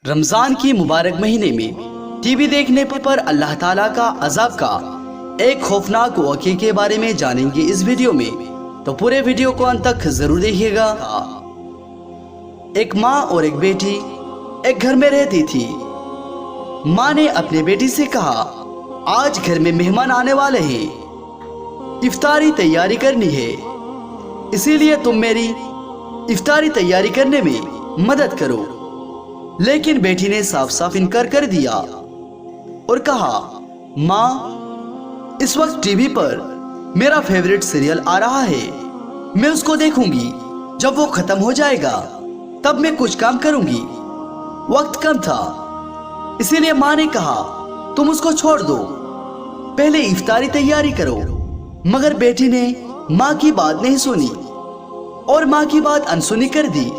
रमजान की मुबारक महीने में टीवी देखने पर अल्लाह ताला का अजाब का एक खौफनाक वाक़े के बारे में जानेंगे इस वीडियो में, तो पूरे वीडियो को अंत तक जरूर देखिएगा। एक माँ और एक बेटी एक घर में रहती थी। माँ ने अपने बेटी से कहा, आज घर में मेहमान आने वाले हैं, इफ्तारी तैयारी करनी है, इसीलिए तुम मेरी इफ्तारी तैयारी करने में मदद करो। लेकिन बेटी ने साफ साफ इनकार कर दिया और कहा, माँ, इस वक्त टीवी पर मेरा फेवरेट सीरियल आ रहा है, मैं उसको देखूंगी, जब वो खत्म हो जाएगा तब मैं कुछ काम करूंगी। वक्त कम था, इसीलिए माँ ने कहा, तुम उसको छोड़ दो, पहले इफ्तारी तैयारी करो। मगर बेटी ने माँ की बात नहीं सुनी और माँ की बात अनसुनी कर दी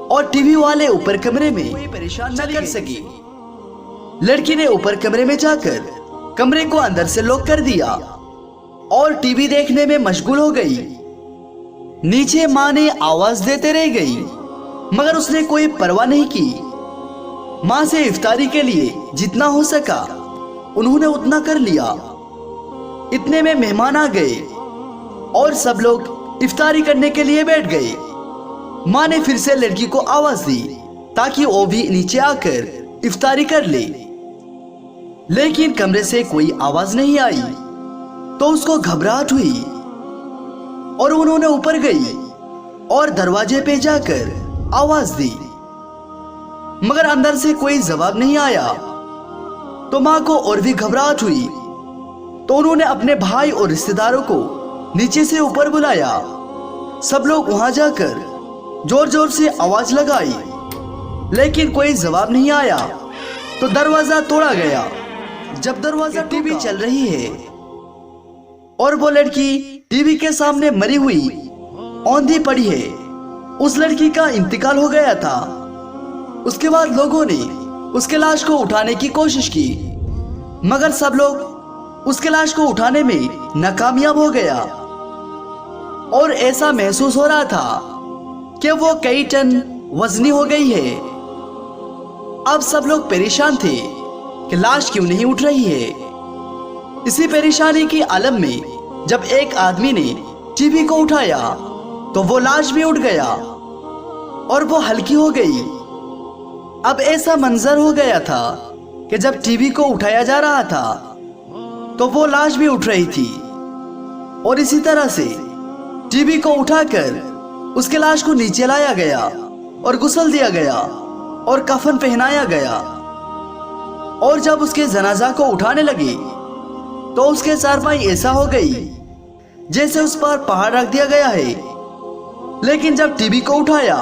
और टीवी वाले ऊपर कमरे में परेशान न कर सकी। लड़की ने ऊपर कमरे में जाकर कमरे को अंदर से लॉक कर दिया और टीवी देखने में मशगूल हो गई। नीचे माँ ने आवाज देते रह गई, मगर उसने कोई परवाह नहीं की। माँ से इफ्तारी के लिए जितना हो सका उन्होंने उतना कर लिया। इतने में मेहमान आ गए और सब लोग इफ्तारी करने के लिए बैठ गए। माँ ने फिर से लड़की को आवाज दी ताकि वो भी नीचे आकर इफ्तारी कर ले, लेकिन कमरे से कोई आवाज नहीं आई। तो उसको घबराहट हुई और उन्होंने ऊपर गई और दरवाजे पे जाकर आवाज दी, मगर अंदर से कोई जवाब नहीं आया। तो माँ को और भी घबराहट हुई, तो उन्होंने अपने भाई और रिश्तेदारों को नीचे से ऊपर बुलाया। सब लोग वहां जाकर जोर जोर से आवाज लगाई, लेकिन कोई जवाब नहीं आया। तो दरवाजा तोड़ा गया। जब दरवाजा टीवी चल रही है और वो लड़की टीवी के सामने मरी हुई औंधी पड़ी है। उस लड़की का इंतकाल हो गया था। उसके बाद लोगों ने उसके लाश को उठाने की कोशिश की, मगर सब लोग उसके लाश को उठाने में नाकामयाब हो गया और ऐसा महसूस हो रहा था कि वो कई टन वजनी हो गई है। अब सब लोग परेशान थे कि लाश क्यों नहीं उठ रही है। इसी परेशानी की आलम में जब एक आदमी ने टीवी को उठाया तो वो लाश भी उठ गया और वो हल्की हो गई। अब ऐसा मंजर हो गया था कि जब टीवी को उठाया जा रहा था तो वो लाश भी उठ रही थी, और इसी तरह से टीवी को उठाकर उसके लाश को नीचे लाया गया और गुस्ल दिया गया और कफन पहनाया गया। और जब उसके जनाजा को उठाने लगे तो उसके चारपाई ऐसा हो गई जैसे उस पर पहाड़ रख दिया गया है। लेकिन जब टीवी को उठाया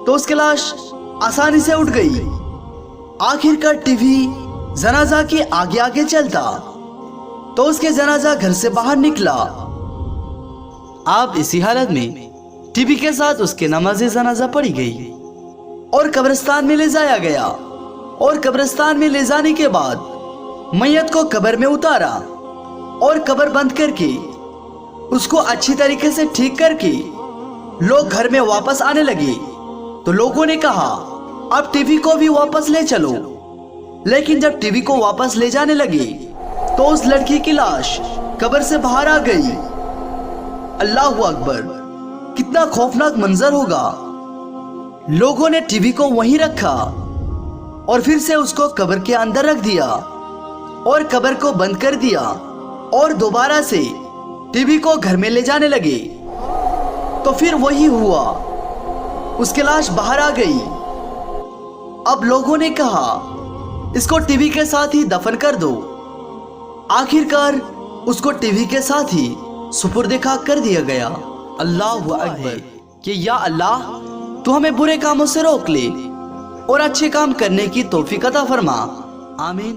तो उसकी लाश आसानी से उठ गई। आखिरकार टीवी जनाजा के आगे आगे चलता तो उसके जनाजा घर से बाहर निकला। आप इसी हालत में टीवी के साथ उसके नमाज़े जनाजा पड़ी गई और कब्रिस्तान में ले जाया गया। और कब्रिस्तान में ले जाने के बाद मैयत को कब्र में उतारा और कब्र बंद करके उसको अच्छी तरीके से ठीक करके लोग घर में वापस आने लगे। तो लोगों ने कहा, अब टीवी को भी वापस ले चलो। लेकिन जब टीवी को वापस ले जाने लगे तो उस लड़की की लाश कब्र से बाहर आ गई। अल्लाहु अकबर, कितना खौफनाक मंजर होगा। लोगों ने टीवी को वहीं रखा और फिर से उसको कब्र के अंदर रख दिया और कब्र को बंद कर दिया और दोबारा से टीवी को घर में ले जाने लगे। तो फिर वही हुआ, उसकी लाश बाहर आ गई। अब लोगों ने कहा, इसको टीवी के साथ ही दफन कर दो। आखिरकार उसको टीवी के साथ ही सुपुर्द खाक कर दिया गया। अल्लाहु अकबर, कि या अल्लाह, तू हमें बुरे कामों से रोक ले और अच्छे काम करने की तौफीक अता फरमा। आमीन।